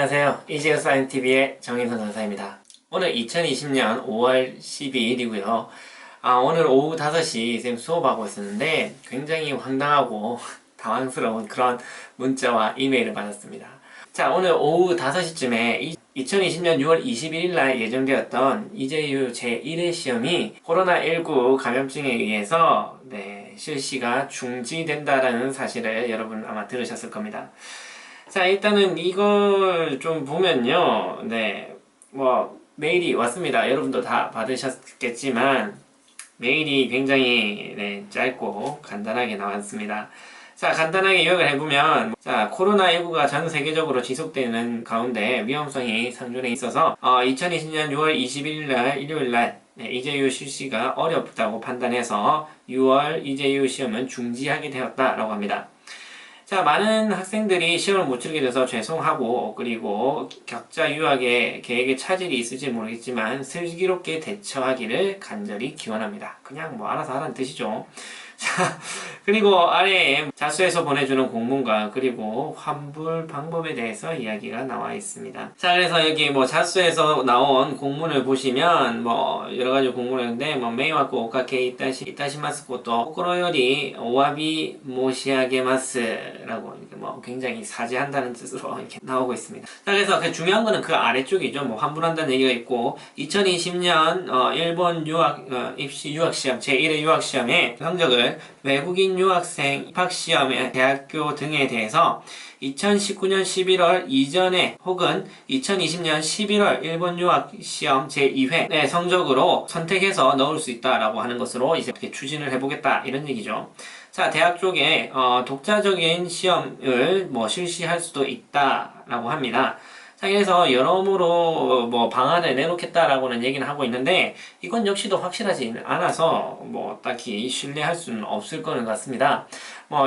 안녕하세요. 이지우 사이언TV의 정인선 강사입니다. 오늘 2020년 5월 12일이고요. 오늘 오후 5시 쌤 수업하고 있었는데 굉장히 황당하고 당황스러운 그런 문자와 이메일을 받았습니다. 자, 오늘 오후 5시쯤에 2020년 6월 21일 날 예정되었던 이재유 제1회 시험이 코로나19 감염증에 의해서 실시가 중지된다라는 사실을 여러분 아마 들으셨을 겁니다. 자, 일단은 이걸 좀 보면요. 메일이 왔습니다. 여러분도 다 받으셨겠지만, 메일이 굉장히 짧고 간단하게 나왔습니다. 자, 간단하게 요약을 해보면, 자, 코로나19가 전 세계적으로 지속되는 가운데 위험성이 상존해 있어서, 2020년 6월 21일 날, 일요일 날, 이재유 실시가 어렵다고 판단해서 6월 이재유 시험은 중지하게 되었다라고 합니다. 자, 많은 학생들이 시험을 못 치르게 돼서 죄송하고, 그리고 각자 유학의 계획에 차질이 있을지 모르겠지만 슬기롭게 대처하기를 간절히 기원합니다. 그냥 알아서 하라는 뜻이죠. 자, 그리고 아래에 자수해서 보내주는 공문과 그리고 환불 방법에 대해서 이야기가 나와 있습니다. 자, 그래서 여기 자수해서 나온 공문을 보시면 여러가지 공문을 했는데 메이와쿠 오카케 이타시마스 고토 코코로요리 오와비 모시아게마스라고 굉장히 사죄한다는 뜻으로 이렇게 나오고 있습니다. 자, 그래서 중요한 거는 그 아래쪽이죠. 환불한다는 얘기가 있고 2020년 일본 입시 유학시험 제1회 유학시험의 성적을 외국인 유학생 입학시험의 대학교 등에 대해서 2019년 11월 이전에 혹은 2020년 11월 일본 유학시험 제2회 성적으로 선택해서 넣을 수 있다라고 하는 것으로 이제 추진을 해보겠다 이런 얘기죠. 자, 대학 쪽에 독자적인 시험을 실시할 수도 있다라고 합니다. 자, 그래서 여러모로 방안을 내놓겠다라고는 얘기는 하고 있는데 이건 역시도 확실하지 않아서 딱히 신뢰할 수는 없을 거는 같습니다.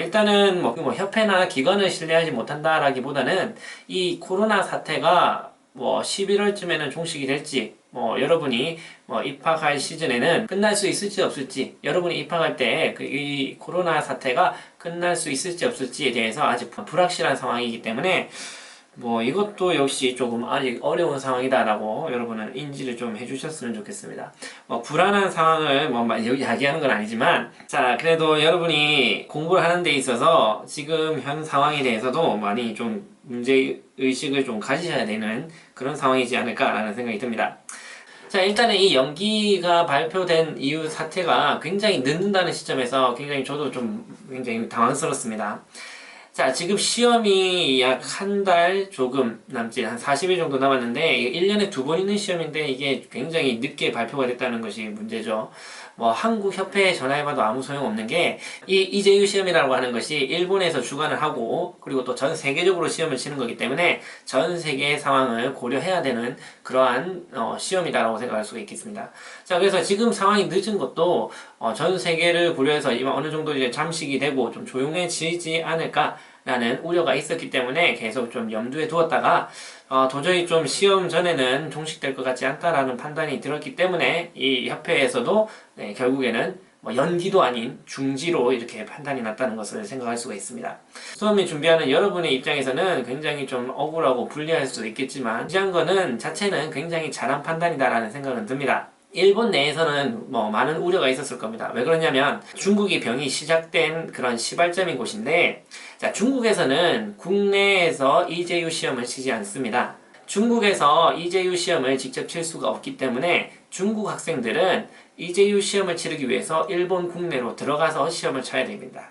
일단은 협회나 기관을 신뢰하지 못한다라기보다는 이 코로나 사태가 11월쯤에는 종식이 될지 여러분이 입학할 시즌에는 끝날 수 있을지 없을지 여러분이 입학할 때 이 코로나 사태가 끝날 수 있을지 없을지에 대해서 아직 불확실한 상황이기 때문에 이것도 역시 조금 아직 어려운 상황이다라고 여러분은 인지를 좀 해주셨으면 좋겠습니다. 불안한 상황을 여기 이야기하는 건 아니지만, 자, 그래도 여러분이 공부를 하는 데 있어서 지금 현 상황에 대해서도 많이 좀 문제의식을 좀 가지셔야 되는 그런 상황이지 않을까라는 생각이 듭니다. 자, 일단은 이 연기가 발표된 이후 사태가 굉장히 늦는다는 시점에서 굉장히 저도 좀 굉장히 당황스럽습니다. 자, 지금 시험이 약 한 달 조금 남짓 한 40일 정도 남았는데 1년에 2번 있는 시험인데 이게 굉장히 늦게 발표가 됐다는 것이 문제죠. 한국 협회에 전화해봐도 아무 소용없는 게 이 이재유 시험이라고 하는 것이 일본에서 주관을 하고 그리고 또 전 세계적으로 시험을 치는 거기 때문에 전 세계의 상황을 고려해야 되는 그러한 시험이다라고 생각할 수가 있겠습니다. 자, 그래서 지금 상황이 늦은 것도 전 세계를 고려해서 어느 정도 이제 잠식이 되고 좀 조용해지지 않을까 라는 우려가 있었기 때문에 계속 좀 염두에 두었다가 도저히 좀 시험 전에는 종식될 것 같지 않다라는 판단이 들었기 때문에 이 협회에서도 결국에는 연기도 아닌 중지로 이렇게 판단이 났다는 것을 생각할 수가 있습니다. 수험이 준비하는 여러분의 입장에서는 굉장히 좀 억울하고 불리할 수도 있겠지만 중요한 거는 자체는 굉장히 잘한 판단이다라는 생각은 듭니다. 일본 내에서는 많은 우려가 있었을 겁니다. 왜 그러냐면 중국이 병이 시작된 그런 시발점인 곳인데, 자, 중국에서는 국내에서 이재유 시험을 치지 않습니다. 중국에서 이재유 시험을 직접 칠 수가 없기 때문에 중국 학생들은 이재유 시험을 치르기 위해서 일본 국내로 들어가서 시험을 쳐야 됩니다.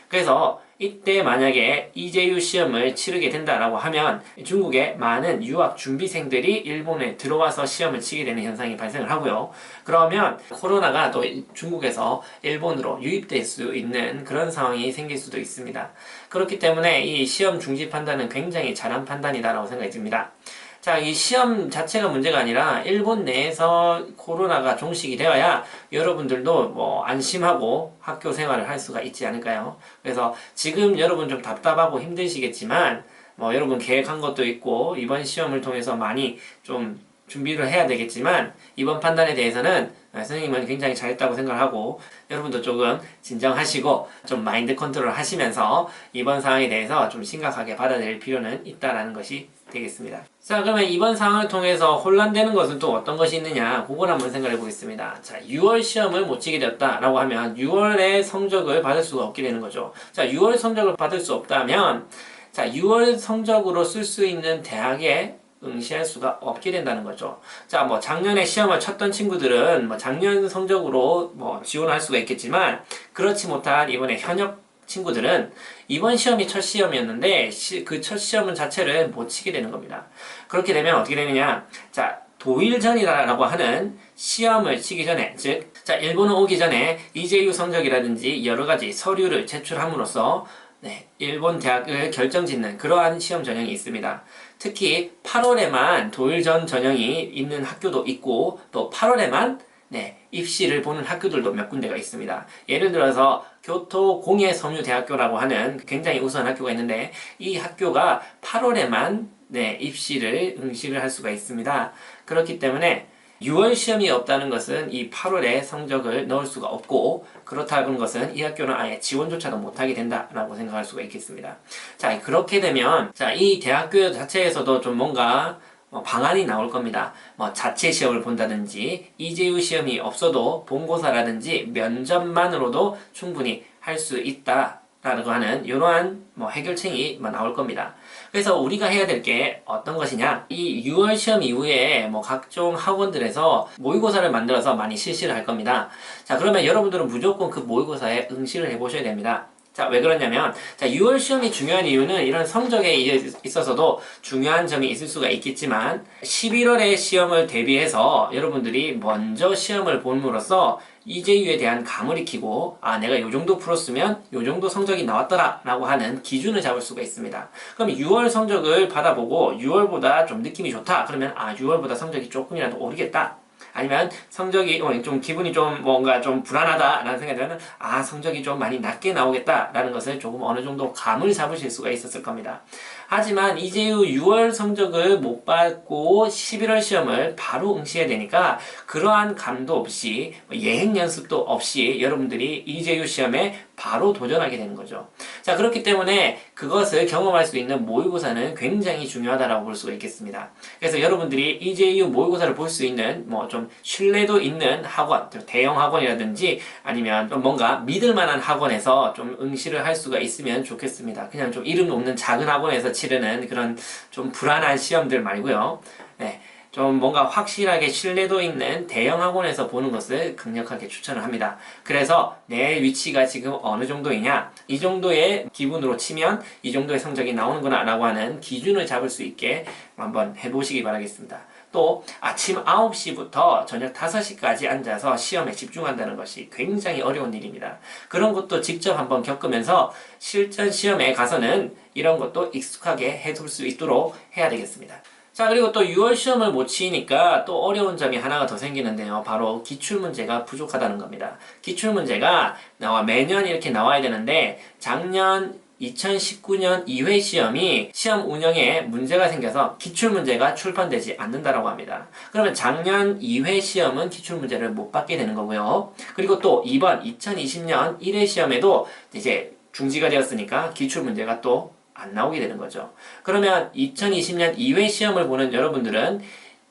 그래서 이때 만약에 이재유 시험을 치르게 된다라고 하면 중국의 많은 유학 준비생들이 일본에 들어와서 시험을 치게 되는 현상이 발생을 하고요. 그러면 코로나가 또 중국에서 일본으로 유입될 수 있는 그런 상황이 생길 수도 있습니다. 그렇기 때문에 이 시험 중지 판단은 굉장히 잘한 판단이다라고 생각이 듭니다. 자, 이 시험 자체가 문제가 아니라 일본 내에서 코로나가 종식이 되어야 여러분들도 안심하고 학교 생활을 할 수가 있지 않을까요? 그래서 지금 여러분 좀 답답하고 힘드시겠지만 여러분 계획한 것도 있고 이번 시험을 통해서 많이 좀 준비를 해야 되겠지만 이번 판단에 대해서는 선생님은 굉장히 잘했다고 생각하고 여러분도 조금 진정하시고 좀 마인드 컨트롤 하시면서 이번 상황에 대해서 좀 심각하게 받아들일 필요는 있다라는 것이 되겠습니다. 자, 그러면 이번 상황을 통해서 혼란되는 것은 또 어떤 것이 있느냐, 그걸 한번 생각해 보겠습니다. 자, 6월 시험을 못 치게 되었다라고 하면 6월에 성적을 받을 수가 없게 되는 거죠. 자, 6월 성적을 받을 수 없다면 자, 6월 성적으로 쓸 수 있는 대학에 응시할 수가 없게 된다는 거죠. 자, 뭐 작년에 시험을 쳤던 친구들은 뭐 작년 성적으로 뭐 지원할 수가 있겠지만 그렇지 못한 이번에 현역 친구들은 이번 시험이 첫 시험이었는데 그 첫 시험 자체를 못 치게 되는 겁니다. 그렇게 되면 어떻게 되느냐? 자, 도일전이라고 하는 시험을 치기 전에, 즉, 자, 일본은 오기 전에 이제유 성적이라든지 여러 가지 서류를 제출함으로써 일본 대학을 결정짓는 그러한 시험 전형이 있습니다. 특히 8월에만 도일전 전형이 있는 학교도 있고 또 8월에만 입시를 보는 학교들도 몇 군데가 있습니다. 예를 들어서 교토공예섬유대학교라고 하는 굉장히 우수한 학교가 있는데 이 학교가 8월에만 입시를 응시를 할 수가 있습니다. 그렇기 때문에 6월 시험이 없다는 것은 이 8월에 성적을 넣을 수가 없고 그렇다는 것은 이 학교는 아예 지원조차도 못하게 된다라고 생각할 수가 있겠습니다. 자, 그렇게 되면 자, 이 대학교 자체에서도 좀 뭔가 방안이 나올 겁니다. 뭐 자체 시험을 본다든지 이제유 시험이 없어도 본고사라든지 면접만으로도 충분히 할 수 있다라고 하는 이러한 해결책이 나올 겁니다. 그래서 우리가 해야 될 게 어떤 것이냐, 이 6월 시험 이후에 각종 학원들에서 모의고사를 만들어서 많이 실시를 할 겁니다. 자, 그러면 여러분들은 무조건 그 모의고사에 응시를 해보셔야 됩니다. 자, 왜 그러냐면, 자, 6월 시험이 중요한 이유는 이런 성적에 있어서도 중요한 점이 있을 수가 있겠지만, 11월에 시험을 대비해서 여러분들이 먼저 시험을 봄으로써 이제유에 대한 감을 익히고, 아, 내가 요 정도 풀었으면 요 정도 성적이 나왔더라 라고 하는 기준을 잡을 수가 있습니다. 그럼 6월 성적을 받아보고 6월보다 좀 느낌이 좋다. 그러면 아, 6월보다 성적이 조금이라도 오르겠다. 아니면 성적이 좀 기분이 좀 뭔가 좀 불안하다라는 생각이 들면 아, 성적이 좀 많이 낮게 나오겠다라는 것을 조금 어느 정도 감을 잡으실 수가 있었을 겁니다. 하지만 이제유 6월 성적을 못 받고 11월 시험을 바로 응시해야 되니까 그러한 감도 없이 예행 연습도 없이 여러분들이 이제유 시험에 바로 도전하게 되는 거죠. 자, 그렇기 때문에 그것을 경험할 수 있는 모의고사는 굉장히 중요하다라고 볼 수가 있겠습니다. 그래서 여러분들이 이제유 모의고사를 볼 수 있는 좀 신뢰도 있는 학원, 대형 학원이라든지 아니면 좀 뭔가 믿을 만한 학원에서 좀 응시를 할 수가 있으면 좋겠습니다. 그냥 좀 이름 없는 작은 학원에서 치르는 그런 좀 불안한 시험들 말고요. 좀 뭔가 확실하게 신뢰도 있는 대형 학원에서 보는 것을 강력하게 추천을 합니다. 그래서 내 위치가 지금 어느 정도이냐, 이 정도의 기분으로 치면 이 정도의 성적이 나오는구나 라고 하는 기준을 잡을 수 있게 한번 해보시기 바라겠습니다. 또 아침 9시부터 저녁 5시까지 앉아서 시험에 집중한다는 것이 굉장히 어려운 일입니다. 그런 것도 직접 한번 겪으면서 실전 시험에 가서는 이런 것도 익숙하게 해둘 수 있도록 해야 되겠습니다. 자, 그리고 또 6월 시험을 못 치니까 또 어려운 점이 하나가 더 생기는데요. 바로 기출문제가 부족하다는 겁니다. 기출문제가 매년 이렇게 나와야 되는데 작년 2019년 2회 시험이 시험 운영에 문제가 생겨서 기출문제가 출판되지 않는다라고 합니다. 그러면 작년 2회 시험은 기출문제를 못 받게 되는 거고요. 그리고 또 이번 2020년 1회 시험에도 이제 중지가 되었으니까 기출문제가 또 안 나오게 되는 거죠. 그러면 2020년 2회 시험을 보는 여러분들은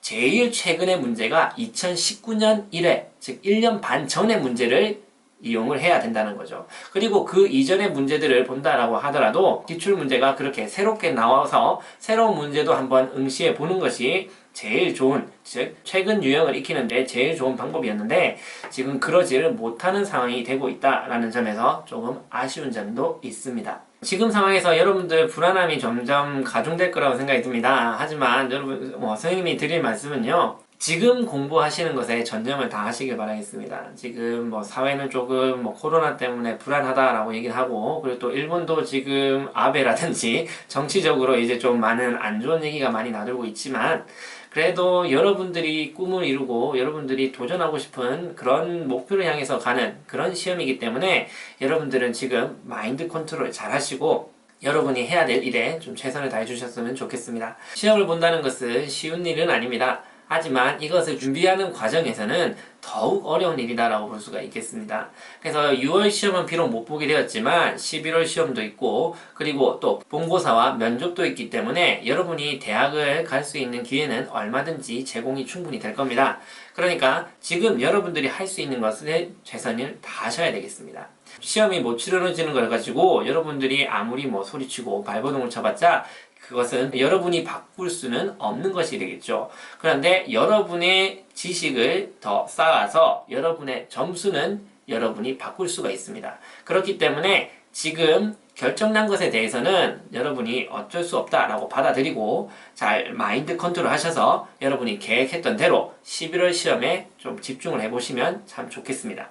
제일 최근의 문제가 2019년 1회, 즉 1년 반 전의 문제를 이용을 해야 된다는 거죠. 그리고 그 이전의 문제들을 본다라고 하더라도 기출문제가 그렇게 새롭게 나와서 새로운 문제도 한번 응시해 보는 것이 제일 좋은, 즉 최근 유형을 익히는데 제일 좋은 방법이었는데 지금 그러지를 못하는 상황이 되고 있다라는 점에서 조금 아쉬운 점도 있습니다. 지금 상황에서 여러분들 불안함이 점점 가중될 거라고 생각이 듭니다. 하지만 여러분 선생님이 드릴 말씀은요, 지금 공부하시는 것에 전념을 다 하시길 바라겠습니다. 지금 사회는 조금 코로나 때문에 불안하다라고 얘기를 하고, 그리고 또 일본도 지금 아베라든지 정치적으로 이제 좀 많은 안 좋은 얘기가 많이 나돌고 있지만, 그래도 여러분들이 꿈을 이루고 여러분들이 도전하고 싶은 그런 목표를 향해서 가는 그런 시험이기 때문에 여러분들은 지금 마인드 컨트롤 잘 하시고 여러분이 해야 될 일에 좀 최선을 다해 주셨으면 좋겠습니다. 시험을 본다는 것은 쉬운 일은 아닙니다. 하지만 이것을 준비하는 과정에서는 더욱 어려운 일이다라고 볼 수가 있겠습니다. 그래서 6월 시험은 비록 못 보게 되었지만 11월 시험도 있고 그리고 또 본고사와 면접도 있기 때문에 여러분이 대학을 갈 수 있는 기회는 얼마든지 제공이 충분히 될 겁니다. 그러니까 지금 여러분들이 할 수 있는 것을 최선을 다하셔야 되겠습니다. 시험이 못 치러지는 걸 가지고 여러분들이 아무리 뭐 소리치고 발버둥을 쳐봤자 그것은 여러분이 바꿀 수는 없는 것이 되겠죠. 그런데 여러분의 지식을 더 쌓아서 여러분의 점수는 여러분이 바꿀 수가 있습니다. 그렇기 때문에 지금 결정난 것에 대해서는 여러분이 어쩔 수 없다라고 받아들이고 잘 마인드 컨트롤 하셔서 여러분이 계획했던 대로 11월 시험에 좀 집중을 해보시면 참 좋겠습니다.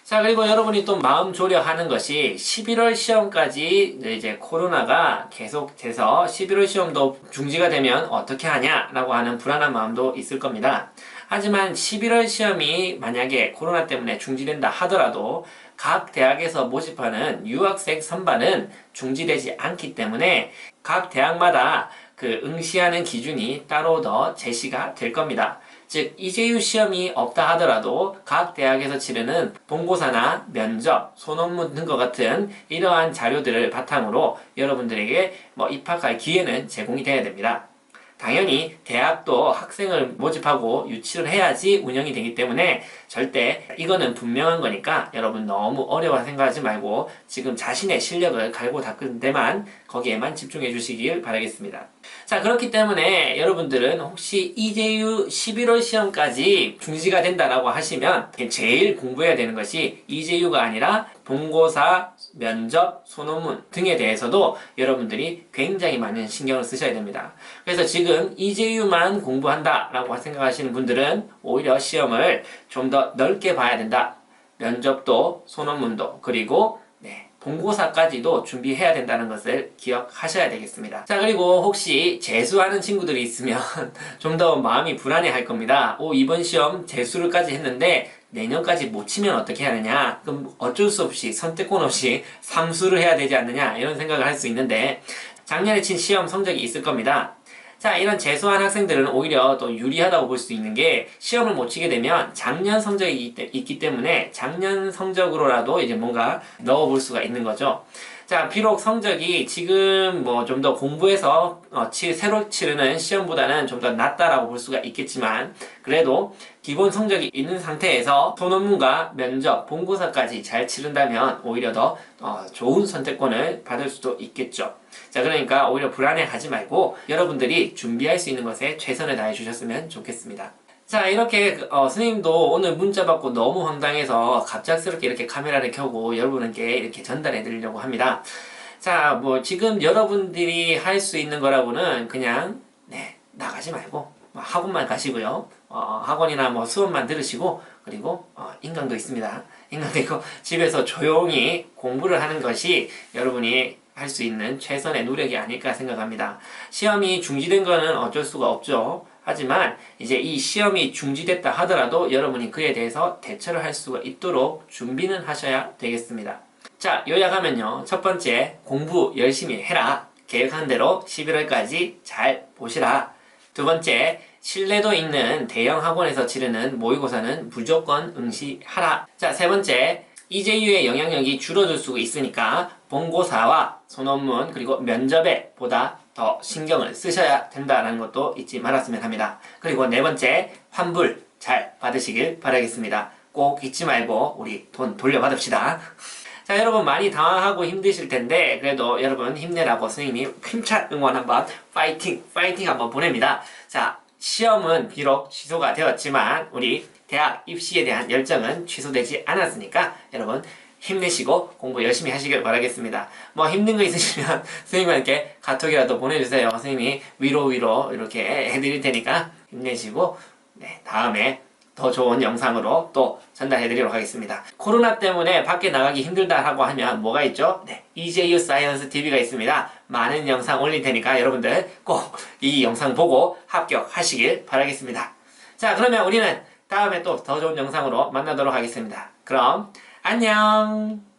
자, 그리고 여러분이 또 마음 조려하는 것이 11월 시험까지 이제 코로나가 계속돼서 11월 시험도 중지가 되면 어떻게 하냐라고 하는 불안한 마음도 있을 겁니다. 하지만 11월 시험이 만약에 코로나 때문에 중지된다 하더라도 각 대학에서 모집하는 유학생 선발은 중지되지 않기 때문에 각 대학마다 그 응시하는 기준이 따로 더 제시가 될 겁니다. 즉 이제유 시험이 없다 하더라도 각 대학에서 치르는 본고사나 면접, 소논문 등과 같은 이러한 자료들을 바탕으로 여러분들에게 입학할 기회는 제공이 돼야 됩니다. 당연히 대학도 학생을 모집하고 유치를 해야지 운영이 되기 때문에 절대 이거는 분명한 거니까 여러분 너무 어려워 생각하지 말고 지금 자신의 실력을 갈고 닦은 데만 거기에만 집중해 주시길 바라겠습니다. 자, 그렇기 때문에 여러분들은 혹시 이제유 11월 시험까지 중지가 된다라고 하시면 제일 공부해야 되는 것이 이제유가 아니라 본고사, 면접, 소논문 등에 대해서도 여러분들이 굉장히 많은 신경을 쓰셔야 됩니다. 그래서 지금 이제유만 공부한다라고 생각하시는 분들은 오히려 시험을 좀 더 넓게 봐야 된다. 면접도, 소논문도, 그리고 본고사까지도 준비해야 된다는 것을 기억하셔야 되겠습니다. 자, 그리고 혹시 재수하는 친구들이 있으면 좀 더 마음이 불안해 할 겁니다. 이번 시험 재수를까지 했는데 내년까지 못 치면 어떻게 하느냐? 그럼 어쩔 수 없이 선택권 없이 삼수를 해야 되지 않느냐? 이런 생각을 할 수 있는데 작년에 친 시험 성적이 있을 겁니다. 자, 이런 재수한 학생들은 오히려 또 유리하다고 볼 수 있는 게 시험을 못 치게 되면 작년 성적이 있기 때문에 작년 성적으로라도 이제 뭔가 넣어볼 수가 있는 거죠. 자, 비록 성적이 지금 좀 더 공부해서 새로 치르는 시험보다는 좀 더 낫다라고 볼 수가 있겠지만 그래도 기본 성적이 있는 상태에서 소논문과 면접, 본고사까지 잘 치른다면 오히려 더 좋은 선택권을 받을 수도 있겠죠. 자, 그러니까 오히려 불안해하지 말고 여러분들이 준비할 수 있는 것에 최선을 다해 주셨으면 좋겠습니다. 자, 이렇게 선생님도 오늘 문자 받고 너무 황당해서 갑작스럽게 이렇게 카메라를 켜고 여러분께 이렇게 전달해 드리려고 합니다. 자, 지금 여러분들이 할 수 있는 거라고는 그냥 나가지 말고 학원만 가시고요. 학원이나 수업만 들으시고 그리고 인강도 있습니다. 인강도 있고 집에서 조용히 공부를 하는 것이 여러분이 할 수 있는 최선의 노력이 아닐까 생각합니다. 시험이 중지된 거는 어쩔 수가 없죠. 하지만 이제 이 시험이 중지됐다 하더라도 여러분이 그에 대해서 대처를 할 수가 있도록 준비는 하셔야 되겠습니다. 자, 요약하면요. 첫 번째, 공부 열심히 해라. 계획한 대로 11월까지 잘 보시라. 두 번째, 신뢰도 있는 대형 학원에서 치르는 모의고사는 무조건 응시하라. 자, 세 번째, 이제유의 영향력이 줄어들 수 있으니까 본고사와 소논문 그리고 면접에 보다 더 신경을 쓰셔야 된다는 것도 잊지 말았으면 합니다. 그리고 네 번째, 환불 잘 받으시길 바라겠습니다. 꼭 잊지 말고 우리 돈 돌려받읍시다. 자, 여러분 많이 당황하고 힘드실 텐데 그래도 여러분 힘내라고 선생님이 힘찬 응원 한번 파이팅 한번 보냅니다. 자, 시험은 비록 취소가 되었지만 우리 대학 입시에 대한 열정은 취소되지 않았으니까 여러분 힘내시고 공부 열심히 하시길 바라겠습니다. 힘든 거 있으시면 선생님한테 카톡이라도 보내주세요. 선생님이 위로 이렇게 해드릴 테니까 힘내시고 다음에 더 좋은 영상으로 또 전달해드리도록 하겠습니다. 코로나 때문에 밖에 나가기 힘들다라고 하면 뭐가 있죠? 이제유 사이언스 TV가 있습니다. 많은 영상 올릴 테니까 여러분들 꼭 이 영상 보고 합격하시길 바라겠습니다. 자, 그러면 우리는 다음에 또 더 좋은 영상으로 만나도록 하겠습니다. 그럼 안녕!